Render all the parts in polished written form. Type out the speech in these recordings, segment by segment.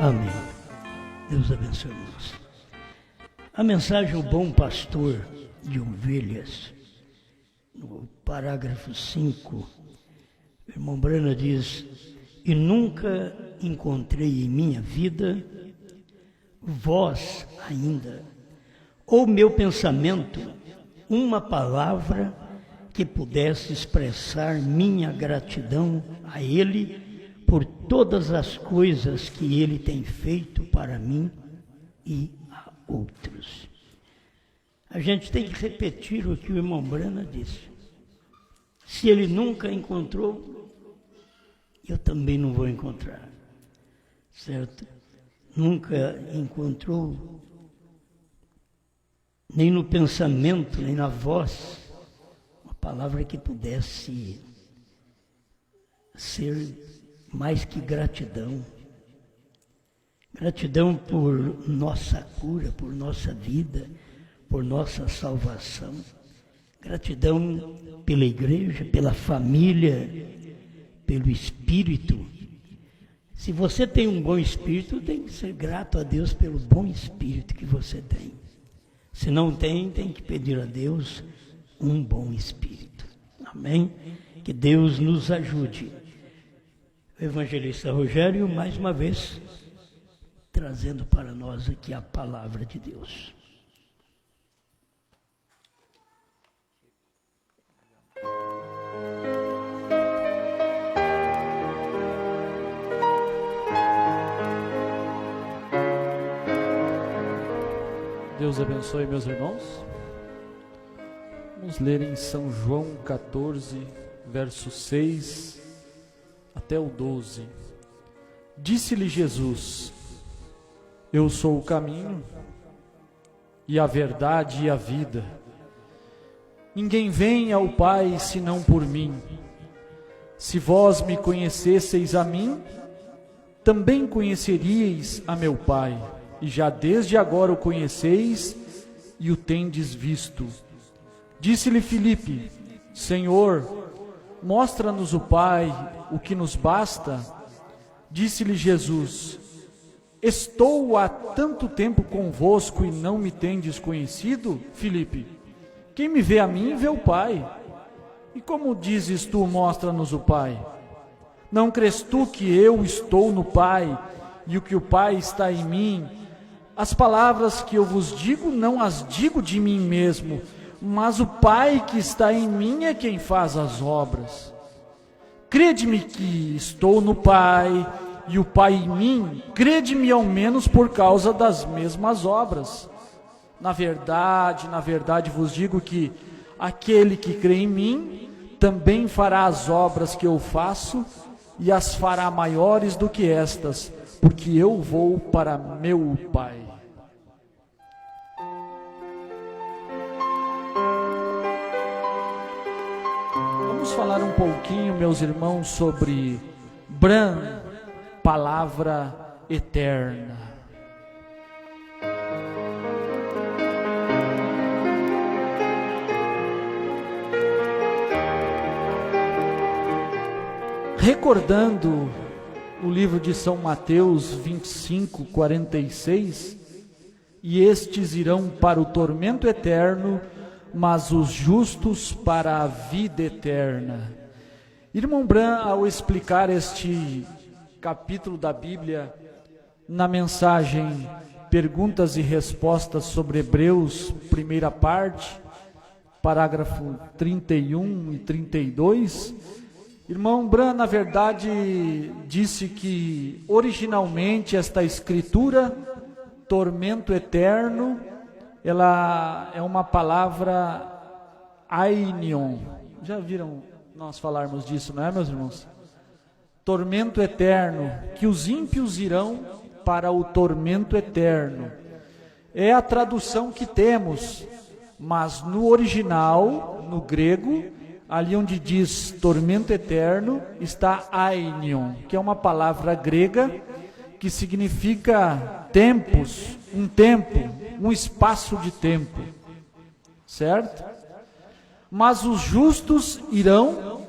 Amém. Deus abençoe nós. A mensagem O Bom Pastor de Ovelhas, no parágrafo 5, o irmão Brana diz: e nunca encontrei em minha vida voz ainda, ou meu pensamento, uma palavra que pudesse expressar minha gratidão a Ele por todas as coisas que Ele tem feito para mim e a outros. A gente tem que repetir o que o irmão Brana disse. Se ele nunca encontrou, eu também não vou encontrar, certo? Nunca encontrou, nem no pensamento, nem na voz, uma palavra que pudesse ser mais que gratidão. Gratidão por nossa cura, por nossa vida, por nossa salvação. Gratidão pela igreja, pela família, pelo Espírito. Se você tem um bom Espírito, tem que ser grato a Deus pelo bom Espírito que você tem. Se não tem, tem que pedir a Deus um bom Espírito. Amém? Que Deus nos ajude. O evangelista Rogério, mais uma vez, trazendo para nós aqui a palavra de Deus. Deus abençoe, meus irmãos. Vamos ler em São João 14, verso 6 até o 12. Disse-lhe Jesus: eu sou o caminho e a verdade e a vida. Ninguém vem ao Pai senão por mim. Se vós me conhecesseis a mim, também conheceríeis a meu Pai. E já desde agora o conheceis e o tendes visto. Disse-lhe Filipe: Senhor, mostra-nos o Pai, o que nos basta. Disse-lhe Jesus: estou há tanto tempo convosco e não me tendes conhecido, Filipe? Quem me vê a mim, vê o Pai. E como dizes tu, mostra-nos o Pai? Não crês tu que eu estou no Pai e o que o Pai está em mim? As palavras que eu vos digo, não as digo de mim mesmo, mas o Pai que está em mim é quem faz as obras. Crede-me que estou no Pai e o Pai em mim, crede-me ao menos por causa das mesmas obras. Na verdade vos digo que aquele que crê em mim também fará as obras que eu faço e as fará maiores do que estas, porque eu vou para meu Pai. Vamos falar um pouquinho, meus irmãos, sobre Bran, palavra eterna. Recordando o livro de São Mateus 25, 46, e estes irão para o tormento eterno, mas os justos para a vida eterna. Irmão Bran, ao explicar este capítulo da Bíblia, na mensagem Perguntas e Respostas sobre Hebreus, primeira parte, parágrafo 31 e 32, irmão Bran, na verdade, disse que originalmente esta escritura, tormento eterno, ela é uma palavra ainion. Já viram nós falarmos disso, não é, meus irmãos? Tormento eterno, que os ímpios irão para o tormento eterno. É a tradução que temos, mas no original, no grego, ali onde diz tormento eterno, está ainion, que é uma palavra grega que significa tempos, um tempo, um espaço de tempo, certo? Mas os justos irão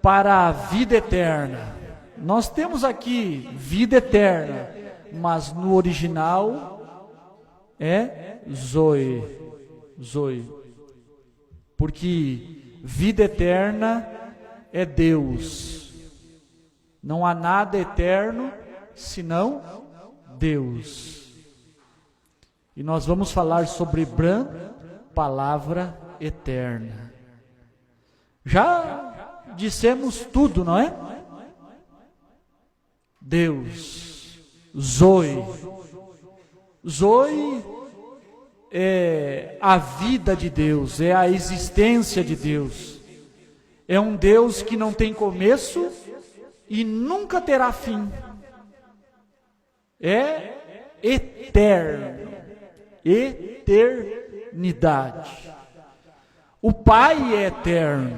para a vida eterna. Nós temos aqui vida eterna, mas no original é Zoe. Zoe. Porque vida eterna é Deus. Não há nada eterno senão Deus. E nós vamos falar sobre Bran, palavra eterna. Já dissemos tudo, não é? Deus, Zoe. Zoe é a vida de Deus, é a existência de Deus. É um Deus que não tem começo e nunca terá fim. É eterno, eternidade. O Pai é eterno.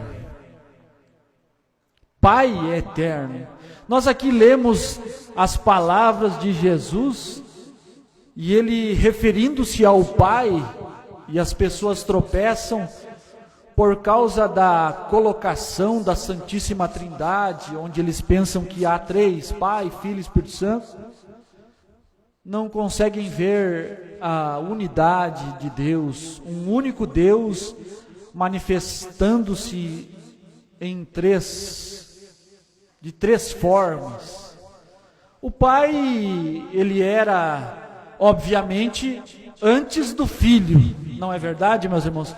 Pai é eterno. Nós aqui lemos as palavras de Jesus, e ele, referindo-se ao Pai, e as pessoas tropeçam por causa da colocação da Santíssima Trindade, onde eles pensam que há três, Pai, Filho e Espírito Santo, não conseguem ver a unidade de Deus, um único Deus manifestando-se de três formas. O Pai, ele era, obviamente, antes do Filho, não é verdade, meus irmãos?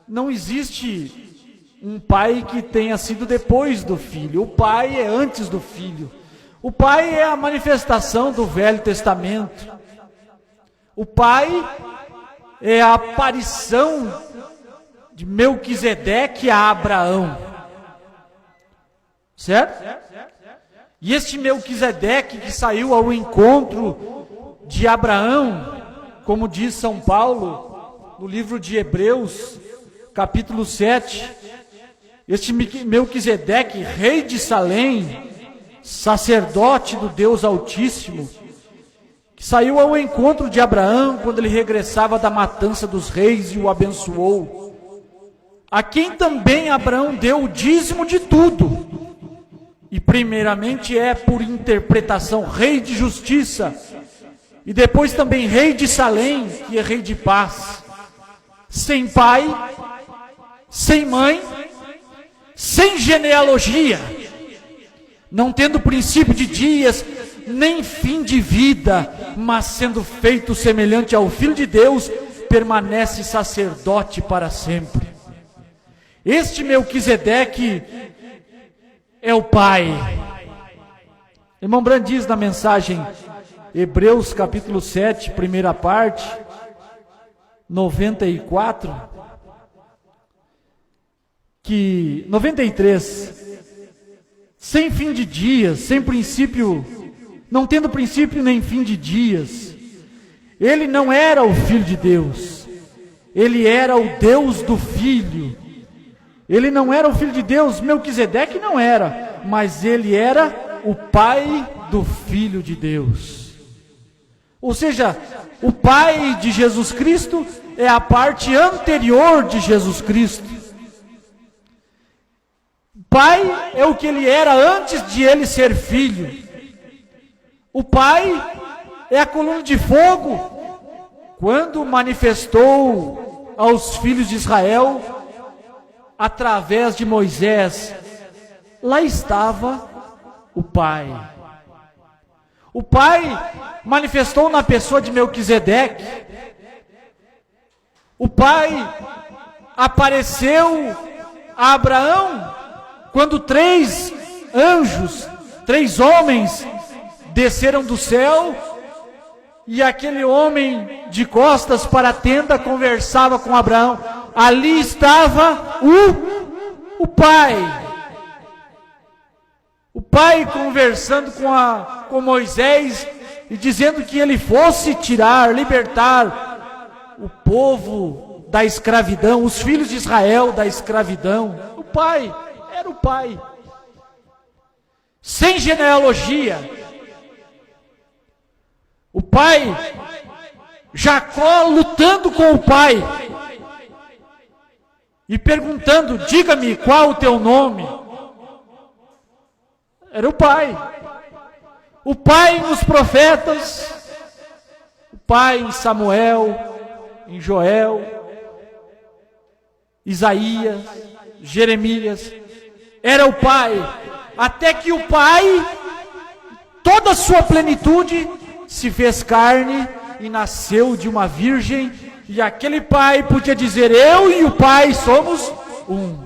Não existe um Pai que tenha sido depois do Filho. O Pai é antes do Filho. O Pai é a manifestação do Velho Testamento. O Pai é a aparição de Melquisedeque a Abraão. Certo? E este Melquisedeque que saiu ao encontro de Abraão, como diz São Paulo no livro de Hebreus, capítulo 7, este Melquisedeque, rei de Salém, sacerdote do Deus Altíssimo, que saiu ao encontro de Abraão quando ele regressava da matança dos reis e o abençoou, a quem também Abraão deu o dízimo de tudo. E primeiramente é por interpretação rei de justiça, e depois também rei de Salém, que é rei de paz, sem pai, sem mãe, sem genealogia, não tendo princípio de dias, nem fim de vida, mas sendo feito semelhante ao Filho de Deus, permanece sacerdote para sempre. Este Melquisedeque é o Pai. Irmão Brand diz na mensagem Hebreus capítulo 7, primeira parte, 94, que 93, sem fim de dias, sem princípio, não tendo princípio nem fim de dias, ele não era o Filho de Deus, ele era o Deus do Filho. Ele não era o Filho de Deus, Melquisedeque não era, mas ele era o Pai do Filho de Deus. Ou seja, o Pai de Jesus Cristo é a parte anterior de Jesus Cristo. O Pai é o que ele era antes de ele ser filho. O Pai é a coluna de fogo quando manifestou aos filhos de Israel através de Moisés. Lá estava o Pai. O Pai manifestou na pessoa de Melquisedeque. O Pai apareceu a Abraão quando três anjos, três homens desceram do céu, e aquele homem de costas para a tenda conversava com Abraão. Ali estava o Pai. O Pai conversando com Moisés e dizendo que ele fosse libertar o povo da escravidão, os filhos de Israel da escravidão. O Pai, era o Pai. Sem genealogia. O Pai, Jacó lutando com o Pai e perguntando: diga-me qual o teu nome. Era o Pai. o Pai nos profetas, o Pai em Samuel, em Joel, Isaías, Jeremias, era o Pai, até que o Pai, toda a sua plenitude, se fez carne e nasceu de uma virgem, e aquele Pai podia dizer: eu e o Pai somos um.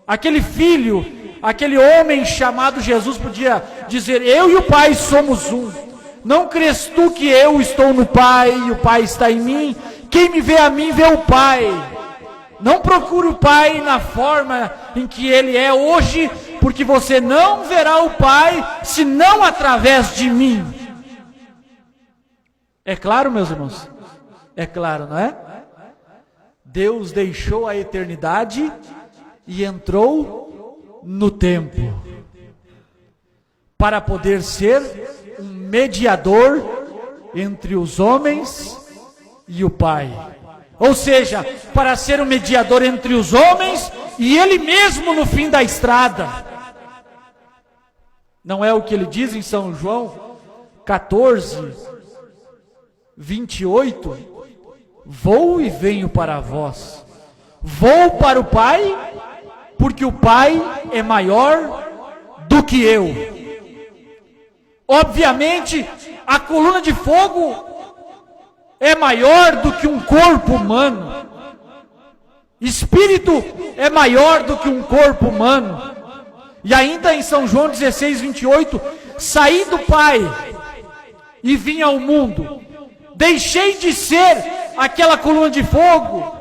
Aquele filho, aquele homem chamado Jesus podia dizer: eu e o Pai somos um. Não crês tu que eu estou no Pai e o Pai está em mim? Quem me vê a mim vê o Pai. Não procure o Pai na forma em que Ele é hoje, porque você não verá o Pai senão através de mim. É claro, meus irmãos? É claro, não é? Deus deixou a eternidade e entrou no tempo para poder ser um mediador entre os homens e o Pai. Ou seja, para ser um mediador entre os homens e Ele mesmo no fim da estrada. Não é o que Ele diz em São João 14, 28? Vou e venho para vós. Vou para o Pai, porque o Pai é maior do que eu. Obviamente, a coluna de fogo é maior do que um corpo humano. Espírito é maior do que um corpo humano. E ainda em São João 16, 28, saí do Pai e vim ao mundo. Deixei de ser aquela coluna de fogo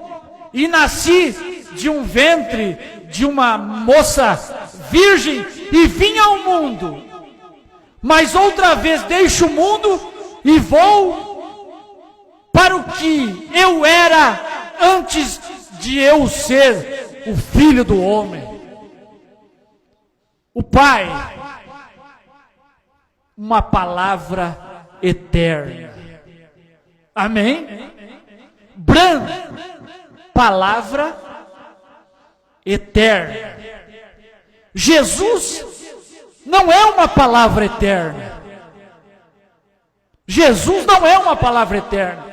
e nasci de um ventre de uma moça virgem e vim ao mundo. Mas outra vez deixo o mundo e vou para o que eu era antes de eu ser o Filho do Homem. O Pai, uma palavra eterna. Amém? Bran, palavra eterna. Jesus não é uma palavra eterna. Jesus não é uma palavra eterna.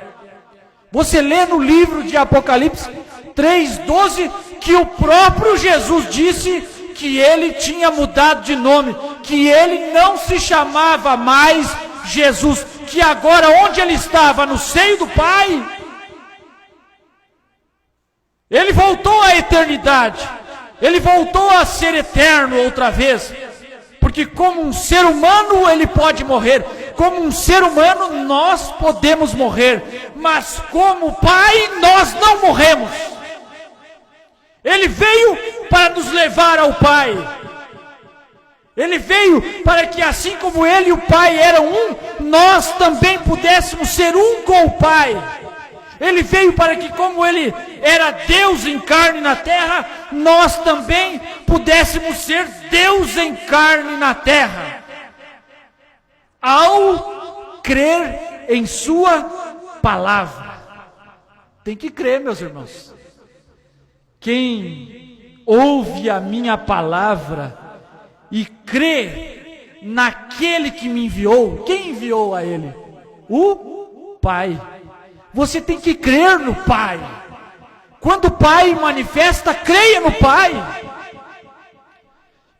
Você lê no livro de Apocalipse 3:12 que o próprio Jesus disse que ele tinha mudado de nome, que ele não se chamava mais Jesus, que agora onde ele estava, no seio do Pai, ele voltou à eternidade, ele voltou a ser eterno outra vez, porque como um ser humano ele pode morrer, como um ser humano nós podemos morrer, mas como Pai nós não morremos. Ele veio para nos levar ao Pai. Ele veio para que assim como Ele e o Pai eram um, nós também pudéssemos ser um com o Pai. Ele veio para que como Ele era Deus em carne na terra, nós também pudéssemos ser Deus em carne na terra. Ao crer em Sua palavra. Tem que crer, meus irmãos. Quem ouve a minha palavra e crê naquele que me enviou, quem enviou a ele? O Pai. Você tem que crer no Pai. Quando o Pai manifesta, creia no Pai.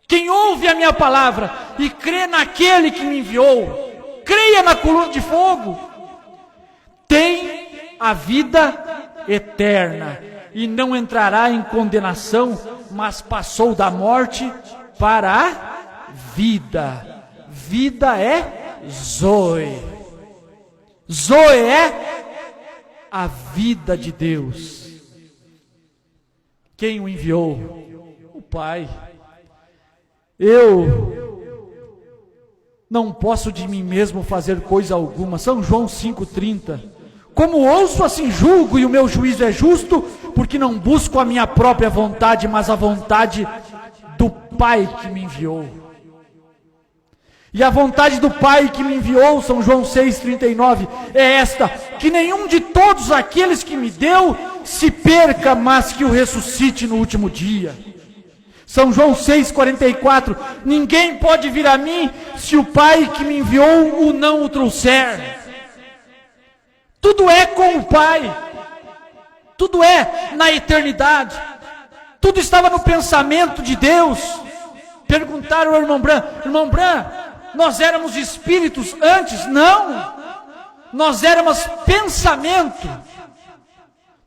Quem ouve a minha palavra e crê naquele que me enviou, creia na coluna de fogo, tem a vida eterna e não entrará em condenação, mas passou da morte para a vida. Vida é Zoe. Zoe é a vida de Deus. Quem o enviou? O Pai. Eu não posso de mim mesmo fazer coisa alguma. São João 5,30. Como ouço, assim julgo, e o meu juízo é justo, porque não busco a minha própria vontade, mas a vontade do Pai que me enviou. E a vontade do Pai que me enviou, São João 6,39, é esta: que nenhum de todos aqueles que me deu se perca, mas que o ressuscite no último dia. São João 6,44, ninguém pode vir a mim se o Pai que me enviou não o trouxer. Tudo é com o Pai, tudo é na eternidade, tudo estava no pensamento de Deus. Perguntaram ao irmão Bran, nós éramos espíritos antes? Não, nós éramos pensamento,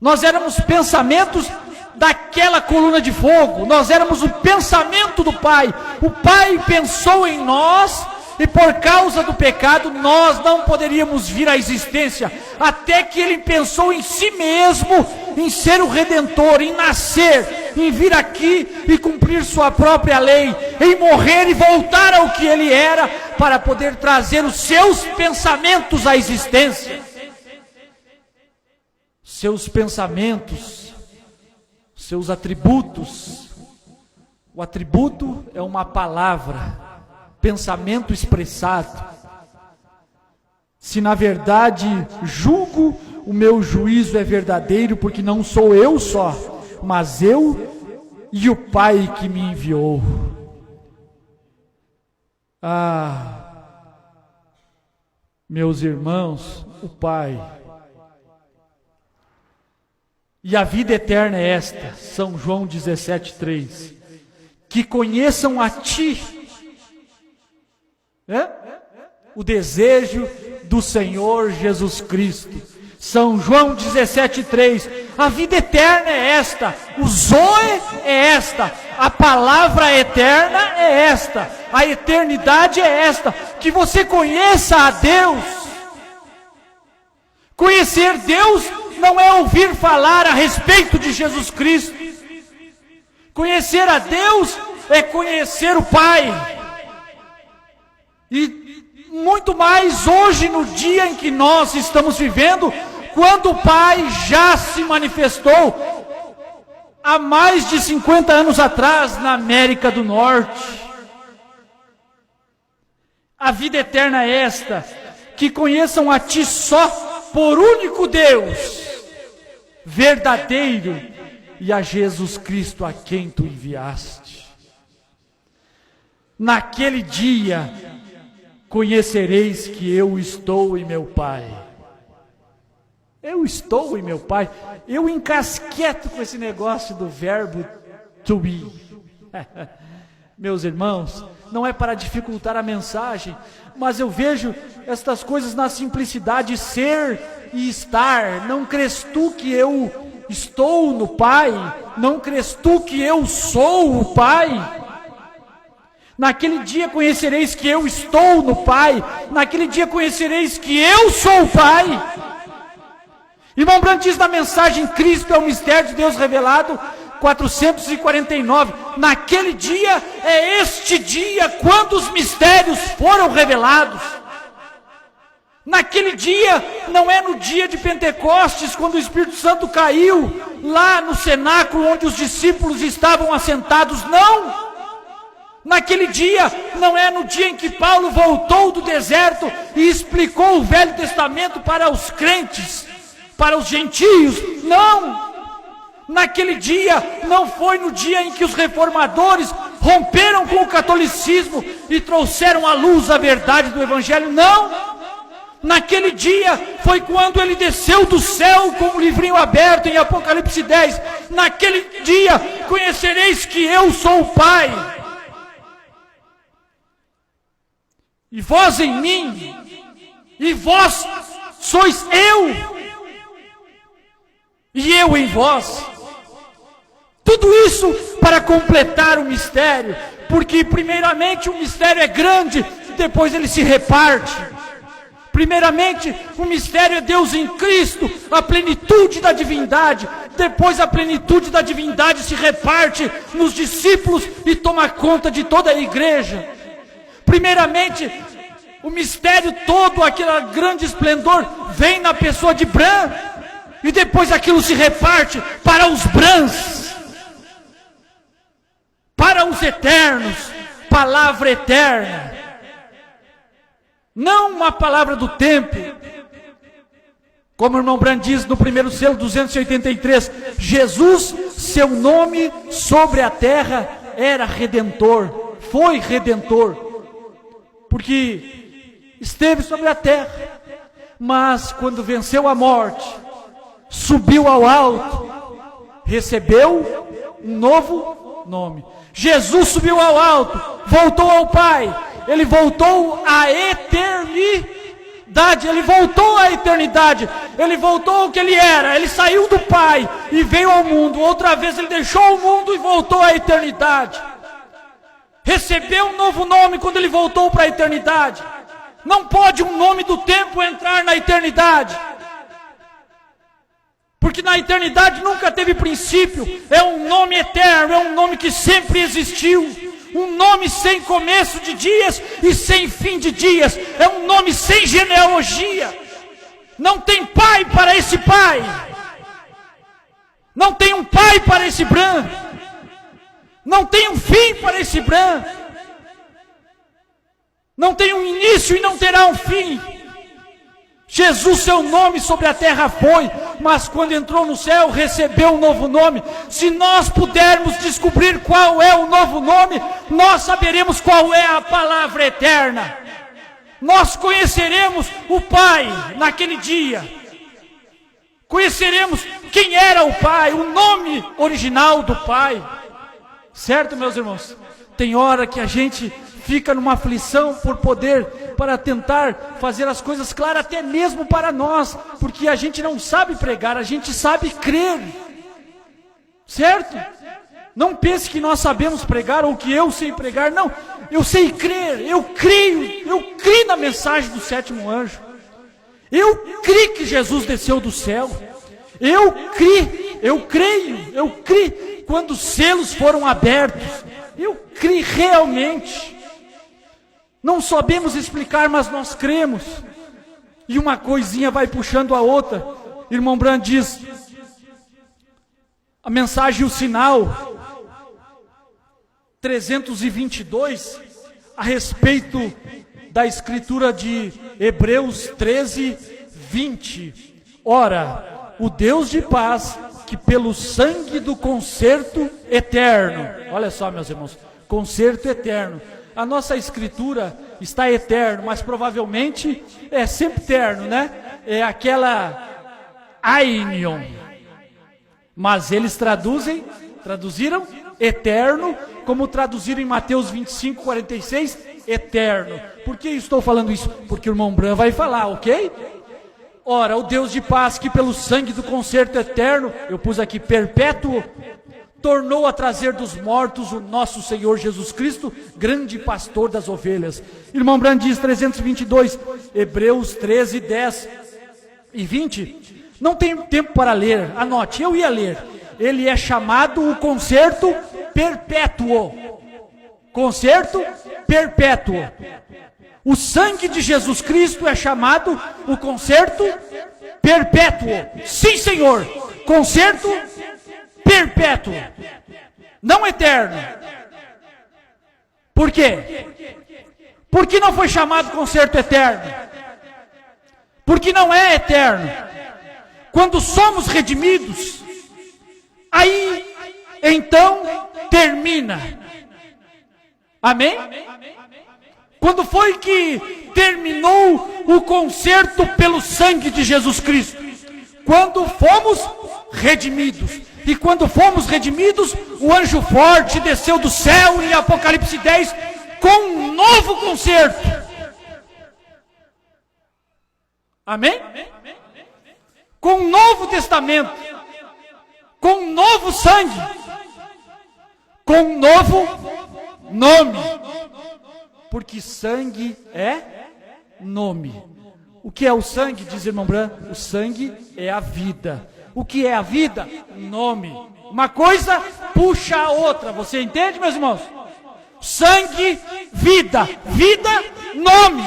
nós éramos pensamentos daquela coluna de fogo, nós éramos o pensamento do Pai. O Pai pensou em nós, e por causa do pecado nós não poderíamos vir à existência, até que Ele pensou em si mesmo, em ser o Redentor, em nascer, em vir aqui e cumprir sua própria lei, em morrer e voltar ao que Ele era, para poder trazer os seus pensamentos à existência. Seus pensamentos, seus atributos. O atributo é uma palavra, pensamento expressado. Se na verdade julgo, o meu juízo é verdadeiro, porque não sou eu só, mas eu e o Pai que me enviou. Meus irmãos, o Pai. E a vida eterna é esta, São João 17,3, que conheçam a Ti, o desejo do Senhor Jesus Cristo. São João 17,3, a vida eterna é esta, o Zoe é esta, a palavra eterna é esta, a eternidade é esta, que você conheça a Deus. Conhecer Deus não é ouvir falar a respeito de Jesus Cristo. Conhecer a Deus é conhecer o Pai. E muito mais hoje, no dia em que nós estamos vivendo, quando o Pai já se manifestou há mais de 50 anos atrás na América do Norte. A vida eterna é esta, que conheçam a Ti só, por único Deus, verdadeiro, e a Jesus Cristo a quem Tu enviaste. Naquele dia conhecereis que eu estou em meu Pai. Eu estou em meu Pai. Eu encasqueto com esse negócio do verbo to be. Meus irmãos, não é para dificultar a mensagem, mas eu vejo estas coisas na simplicidade, ser e estar. Não crês tu que eu estou no Pai? Não crês tu que eu sou o Pai? Naquele dia conhecereis que eu estou no Pai. Naquele dia conhecereis que eu sou o Pai. Irmão Brandt diz na mensagem: Cristo é o mistério de Deus revelado, 449. Naquele dia é este dia quando os mistérios foram revelados. Naquele dia não é no dia de Pentecostes, quando o Espírito Santo caiu lá no cenáculo onde os discípulos estavam assentados, não. Naquele dia não é no dia em que Paulo voltou do deserto e explicou o Velho Testamento para os crentes, para os gentios, não. Naquele dia não foi no dia em que os reformadores romperam com o catolicismo e trouxeram à luz a verdade do Evangelho, não. Naquele dia foi quando ele desceu do céu com o livrinho aberto em Apocalipse 10. Naquele dia conhecereis que eu sou o Pai, e vós em mim, e vós sois eu, e eu em vós. Tudo isso para completar o mistério, porque primeiramente o mistério é grande, depois ele se reparte. Primeiramente, o mistério é Deus em Cristo, a plenitude da divindade. Depois a plenitude da divindade se reparte nos discípulos e toma conta de toda a igreja. Primeiramente, o mistério todo, aquele grande esplendor, vem na pessoa de Bran. E depois aquilo se reparte para os Brans, para os eternos, palavra eterna. Não uma palavra do tempo. Como o irmão Bran diz no primeiro selo 283, Jesus, seu nome sobre a terra era redentor, foi redentor, porque esteve sobre a terra, mas quando venceu a morte, subiu ao alto, recebeu um novo nome. Jesus subiu ao alto, voltou ao Pai, ele voltou à eternidade, ele voltou à eternidade, ele voltou ao que ele era, ele saiu do Pai e veio ao mundo, outra vez ele deixou o mundo e voltou à eternidade, recebeu um novo nome quando ele voltou para a eternidade. Não pode um nome do tempo entrar na eternidade, porque na eternidade nunca teve princípio, é um nome eterno, é um nome que sempre existiu, um nome sem começo de dias e sem fim de dias, é um nome sem genealogia, não tem pai para esse pai, não tem um pai para esse branco, não tem um fim para esse branco, não tem um início e não terá um fim. Jesus, seu nome sobre a terra foi, mas quando entrou no céu, recebeu um novo nome. Se nós pudermos descobrir qual é o novo nome, nós saberemos qual é a palavra eterna. Nós conheceremos o Pai naquele dia. Conheceremos quem era o Pai, o nome original do Pai. Certo, meus irmãos? Tem hora que a gente fica numa aflição para tentar fazer as coisas claras, até mesmo para nós, porque a gente não sabe pregar, a gente sabe crer, certo? Não pense que nós sabemos pregar, ou que eu sei pregar, não, eu sei crer, eu creio na mensagem do sétimo anjo, eu creio que Jesus desceu do céu, eu creio, quando os selos foram abertos, eu creio realmente. Não sabemos explicar, mas nós cremos. E uma coisinha vai puxando a outra. Irmão Brand diz, a mensagem e o sinal 322, a respeito da escritura de Hebreus 13, 20. Ora, o Deus de paz, que pelo sangue do concerto eterno, olha só, meus irmãos, concerto eterno. A nossa escritura está eterno, mas provavelmente é sempre eterno, né? É aquela aionion. Mas eles traduziram eterno, como traduziram em Mateus 25, 46, eterno. Por que estou falando isso? Porque o irmão Bran vai falar, ok? Ora, o Deus de paz, que pelo sangue do concerto eterno, eu pus aqui perpétuo, tornou a trazer dos mortos o nosso Senhor Jesus Cristo, grande pastor das ovelhas. Irmão Brand diz 322, Hebreus 13, 10 e 20. Não tenho tempo para ler, anote, eu ia ler. Ele é chamado o concerto perpétuo. Concerto perpétuo. O sangue de Jesus Cristo é chamado o concerto perpétuo. Sim, Senhor, concerto perpétuo, não eterno. Por quê? Porque não foi chamado concerto eterno, porque não é eterno. Quando somos redimidos, aí então termina. Amém? Quando foi que terminou o concerto pelo sangue de Jesus Cristo? Quando fomos redimidos. E quando fomos redimidos, o anjo forte desceu do céu em Apocalipse 10 com um novo concerto. Amém? Com um novo testamento, com um novo sangue, com um novo nome. Porque sangue é nome. O que é o sangue, diz irmão Bran? O sangue é a vida. O que é a vida? Nome. Uma coisa puxa a outra. Você entende, meus irmãos? Sangue, vida. Vida, nome.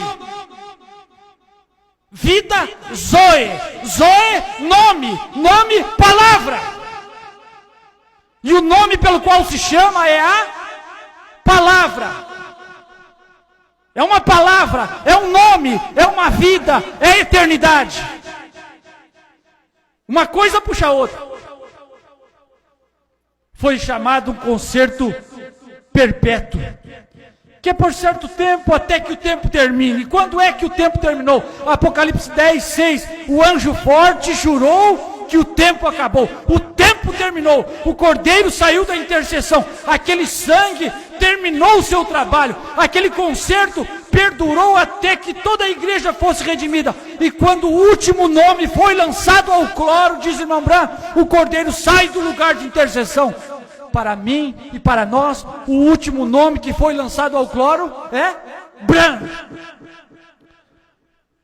Vida, Zoe. Zoe, nome. Nome, palavra. E o nome pelo qual se chama é a palavra. É uma palavra, é um nome, é uma vida, é a eternidade. Uma coisa puxa a outra. Foi chamado um concerto perpétuo, que é por certo tempo até que o tempo termine. E quando é que o tempo terminou? Apocalipse 10, 6, o anjo forte jurou que o tempo acabou. O tempo terminou, o Cordeiro saiu da intercessão, aquele sangue terminou o seu trabalho, aquele concerto perdurou até que toda a igreja fosse redimida. E quando o último nome foi lançado ao cloro, diz irmão Bran, o Cordeiro sai do lugar de intercessão. Para mim e para nós, o último nome que foi lançado ao cloro é Bran.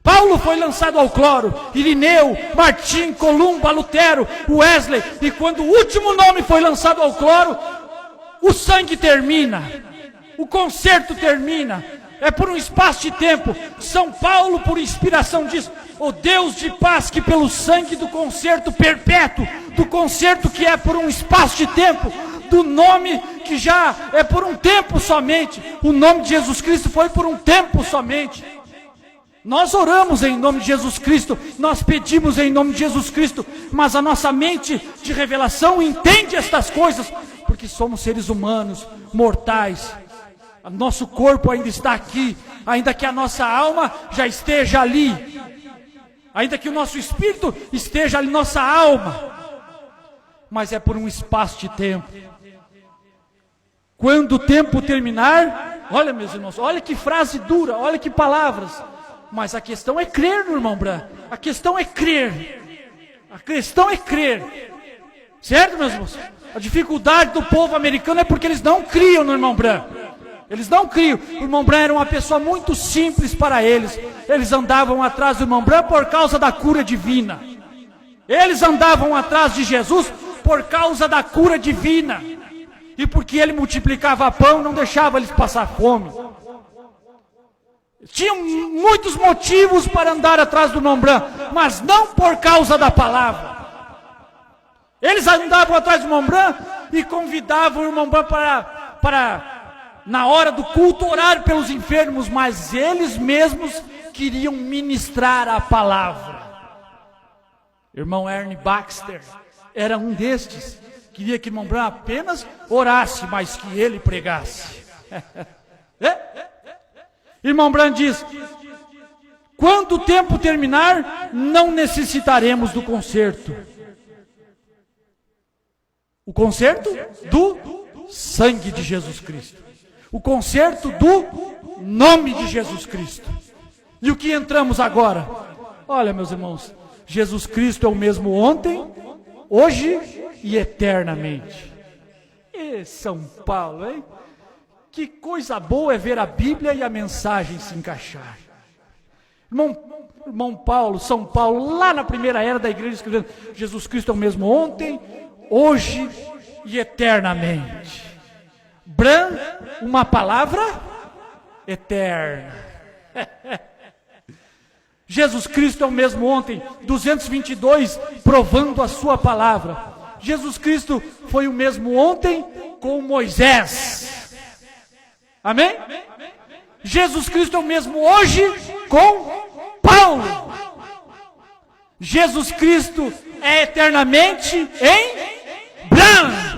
Paulo foi lançado ao cloro, Irineu, Martim, Columba, Lutero, Wesley. E quando o último nome foi lançado ao cloro, o sangue termina, o concerto termina. É por um espaço de tempo. São Paulo, por inspiração, diz: o Deus de paz, que pelo sangue do concerto perpétuo, do concerto que é por um espaço de tempo, do nome que já é por um tempo somente, o nome de Jesus Cristo foi por um tempo somente. Nós oramos em nome de Jesus Cristo, nós pedimos em nome de Jesus Cristo, mas a nossa mente de revelação entende estas coisas, porque somos seres humanos, mortais. Nosso corpo ainda está aqui, ainda que a nossa alma já esteja ali, ainda que o nosso espírito esteja ali, nossa alma, mas é por um espaço de tempo. Quando o tempo terminar, olha meus irmãos, olha que frase dura, olha que palavras, mas a questão é crer no irmão Bran, a questão é crer, a questão é crer, certo meus irmãos? A dificuldade do povo americano é porque eles não criam no irmão Bran. Eles não criam. O irmão Bran era uma pessoa muito simples para eles. Eles andavam atrás do irmão Bran por causa da cura divina. Eles andavam atrás de Jesus por causa da cura divina. E porque ele multiplicava pão, não deixava eles passar fome. Tinham muitos motivos para andar atrás do irmão Bran, mas não por causa da palavra. Eles andavam atrás do irmão Bran e convidavam o irmão Bran para na hora do culto orar pelos enfermos, mas eles mesmos queriam ministrar a palavra. Irmão Ernie Baxter era um destes. Queria que o irmão Bran apenas orasse, mas que ele pregasse. Irmão Bran diz: quando o tempo terminar, não necessitaremos do concerto. O concerto do sangue de Jesus Cristo. O concerto do nome de Jesus Cristo. E o que entramos agora? Olha meus irmãos, Jesus Cristo é o mesmo ontem, hoje e eternamente. E São Paulo, hein? Que coisa boa é ver a Bíblia e a mensagem se encaixar. Irmão Paulo, São Paulo, lá na primeira era da igreja, escrevendo: Jesus Cristo é o mesmo ontem, hoje e eternamente. Bran, uma palavra eterna. Jesus Cristo é o mesmo ontem, 222, provando a sua palavra. Jesus Cristo foi o mesmo ontem com Moisés. Amém? Jesus Cristo é o mesmo hoje com Paulo. Jesus Cristo é eternamente em Bran.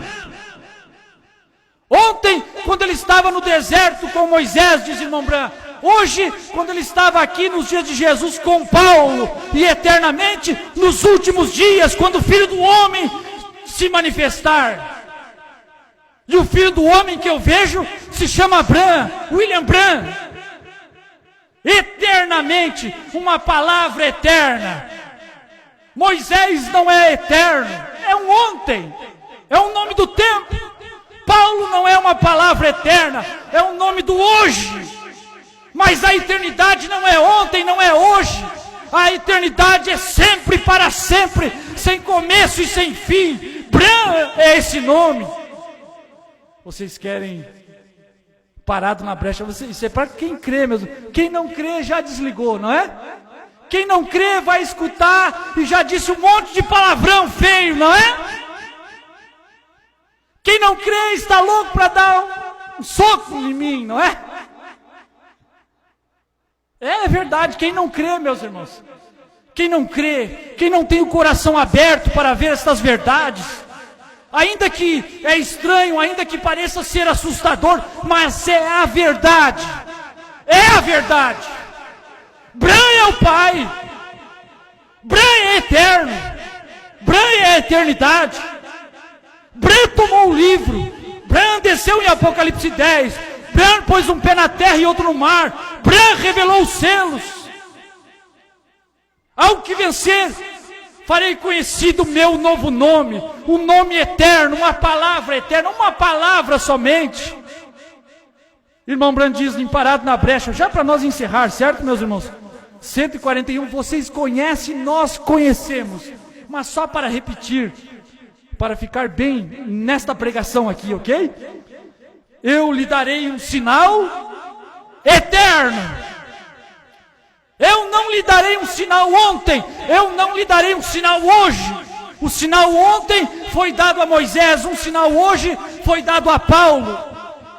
Ontem, quando ele estava no deserto com Moisés, diz irmão Bran. Hoje, quando ele estava aqui nos dias de Jesus com Paulo. E eternamente, nos últimos dias, quando o Filho do Homem se manifestar. E o Filho do Homem que eu vejo se chama Bran, William Bran. Eternamente, uma palavra eterna. Moisés não é eterno, é um ontem, é o nome do tempo. Paulo não é uma palavra eterna, é o nome do hoje. Mas a eternidade não é ontem, não é hoje. A eternidade é sempre, para sempre, sem começo e sem fim. Bran é esse nome. Vocês querem parado na brecha? Isso é para quem crê mesmo. Quem não crê já desligou, não é? Quem não crê vai escutar e já disse um monte de palavrão feio, não é? Quem não crê está louco para dar um soco em mim, não é? É verdade, quem não crê, meus irmãos, quem não crê, quem não tem o coração aberto para ver estas verdades, Ainda que é estranho, ainda que pareça ser assustador, mas é a verdade. É a verdade. Bran é o Pai. Bran é eterno. Bran é a eternidade. Bran tomou o livro. Bran desceu em Apocalipse 10. Bran pôs um pé na terra e outro no mar. Bran revelou os selos. Ao que vencer, farei conhecido o meu novo nome, um nome eterno, uma palavra eterna, uma palavra somente. Irmão Bran diz, parado na brecha, já para nós encerrar, certo, meus irmãos? 141, vocês conhecem, nós conhecemos, mas só para repetir, para ficar bem nesta pregação aqui, ok? Eu lhe darei um sinal eterno. Eu não lhe darei um sinal ontem, eu não lhe darei um sinal hoje. O sinal ontem foi dado a Moisés, um sinal hoje foi dado a Paulo.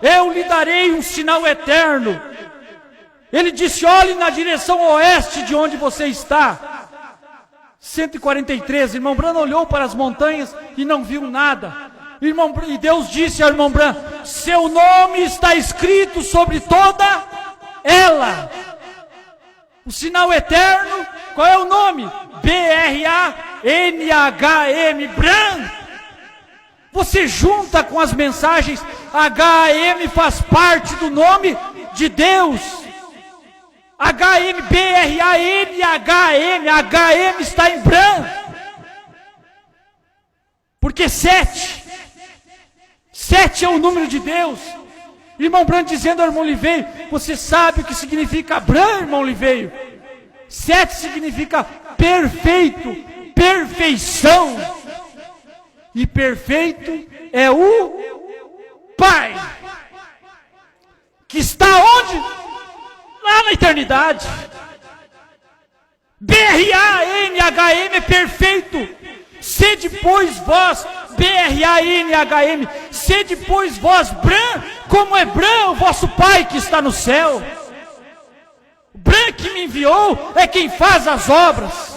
Eu lhe darei um sinal eterno. Ele disse, olhe na direção oeste de onde você está. 143, irmão Bran olhou para as montanhas e não viu nada. E Deus disse ao irmão Bran, seu nome está escrito sobre toda ela. O sinal eterno, qual é o nome? B-R-A-N-H-M, Bran. Você junta com as mensagens, H-M faz parte do nome de Deus. H-M, B-R-A-N-H-M, H-M está em Bran. Porque 7 é o número de Deus. Irmão Bran dizendo ao irmão Liveio, você sabe o que significa Bran, irmão Liveio? 7 significa perfeito, perfeição. E perfeito é o Pai. Que está onde? Lá na eternidade. B-R-A-N-H-M é perfeito. Sede, pois, vós, B-R-A-N-H-M, sede, pois, vós, Bran, como é Bran, o vosso Pai que está no céu. Bran que me enviou é quem faz as obras.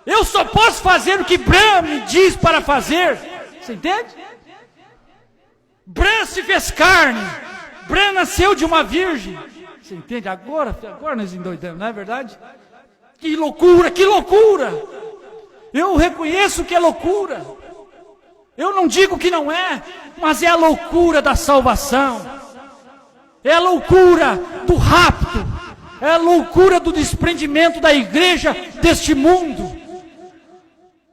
Eu só posso fazer o que Bran me diz para fazer. Você entende? Bran se fez carne. Bran nasceu de uma virgem. Você entende? Agora nós endoidamos, não é verdade? Que loucura, que loucura! Eu reconheço que é loucura. Eu não digo que não é, mas é a loucura da salvação. É a loucura do rapto. É a loucura do desprendimento da igreja deste mundo.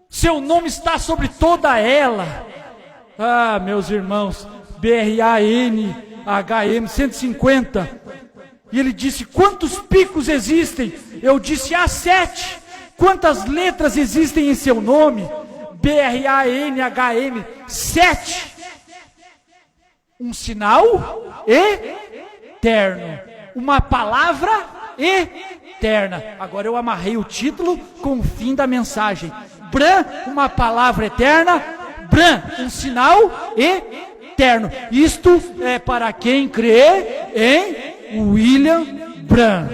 Seu nome está sobre toda ela. Ah, meus irmãos, B-R-A-N-H-M 150. E ele disse, quantos picos existem? Eu disse, há 7. Quantas letras existem em seu nome? B-R-A-N-H-M 7. Um sinal eterno. Uma palavra eterna. Agora eu amarrei o título com o fim da mensagem. Bran, uma palavra eterna. Bran, um sinal eterno. Isto é para quem crê em William Bran.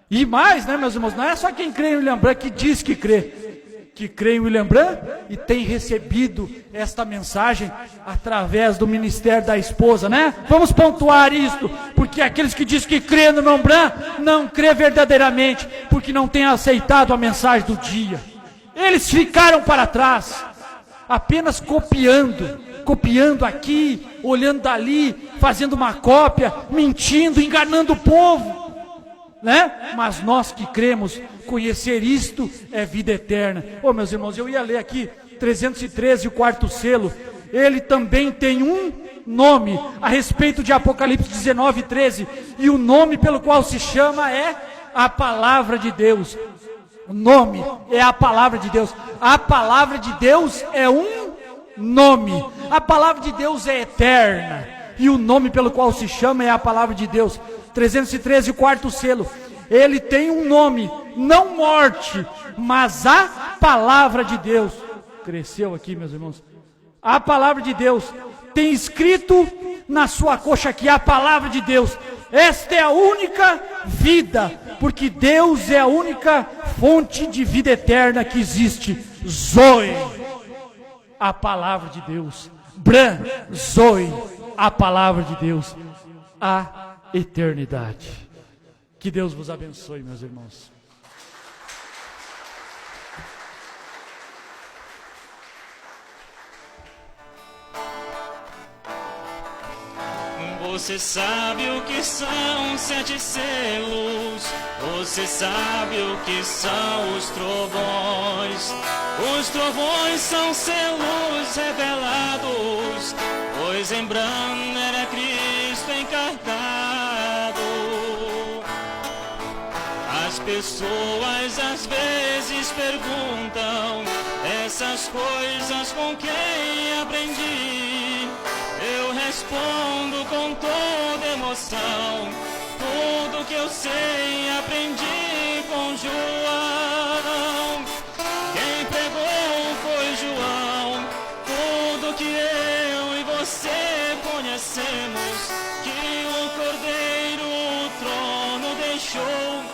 E mais, né, meus irmãos, não é só quem crê em William Bran que diz que crê em William Bran e tem recebido esta mensagem através do ministério da esposa, né? Vamos pontuar isto, porque aqueles que dizem que crê no William Bran não crê verdadeiramente, porque não têm aceitado a mensagem do dia. Eles ficaram para trás, apenas copiando aqui, olhando dali, fazendo uma cópia, mentindo, enganando o povo. Né? Mas nós que cremos, conhecer isto é vida eterna. Oh, meus irmãos, eu ia ler aqui 313, o quarto selo. Ele também tem um nome a respeito de Apocalipse 19, 13. E o nome pelo qual se chama é a palavra de Deus. O nome é a palavra de Deus. A palavra de Deus é um nome. A palavra de Deus é eterna. E o nome pelo qual se chama é a palavra de Deus. 313, o quarto selo. Ele tem um nome, não morte, mas a palavra de Deus. Cresceu aqui, meus irmãos. A palavra de Deus. Tem escrito na sua coxa aqui a palavra de Deus. Esta é a única vida, porque Deus é a única fonte de vida eterna que existe. Zoe. a palavra de Deus. Bran, Zoe, a palavra de Deus. A eternidade. Que Deus vos abençoe, meus irmãos. Você sabe o que são 7 selos, você sabe o que são os trovões. Os trovões são selos revelados, pois em Bran era Cristo encarnado. As pessoas às vezes perguntam essas coisas com quem aprendi. Eu respondo com toda emoção, tudo que eu sei aprendi com João. Quem pregou foi João, tudo que eu e você conhecemos, que o Cordeiro o trono deixou,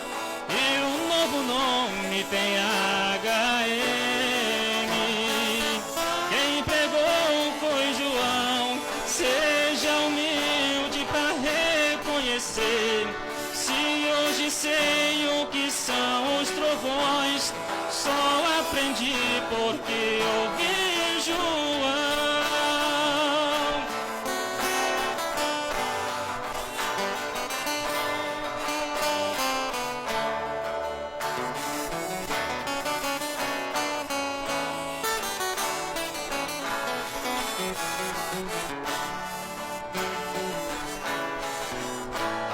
e um novo nome tem HM. Quem pregou foi João, seja humilde para reconhecer. Se hoje sei o que são os trovões, só aprendi porque ouvi João.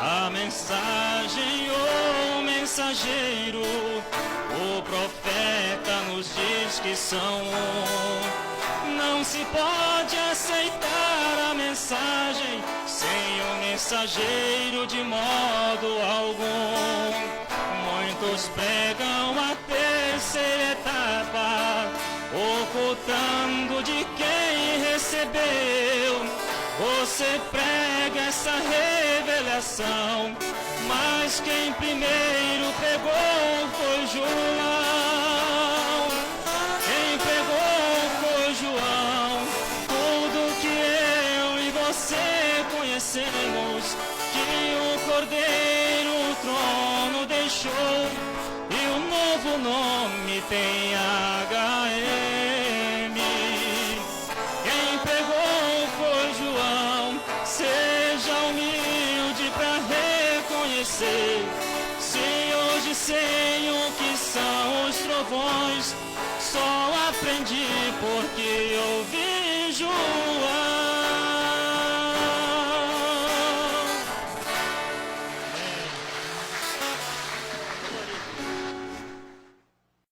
A mensagem, o mensageiro, o profeta nos diz que são um. Não se pode aceitar a mensagem sem o mensageiro de modo algum. Muitos pregam a terceira etapa, ocultando de quem recebeu. Você prega essa revelação, mas quem primeiro pregou foi João. Quem pregou foi João, tudo que eu e você conhecemos, que o Cordeiro o trono deixou, e o novo nome tem HM. Quem pregou foi João, seja humilde para reconhecer. Se hoje sei o que são os trovões, só aprendi porque ouvi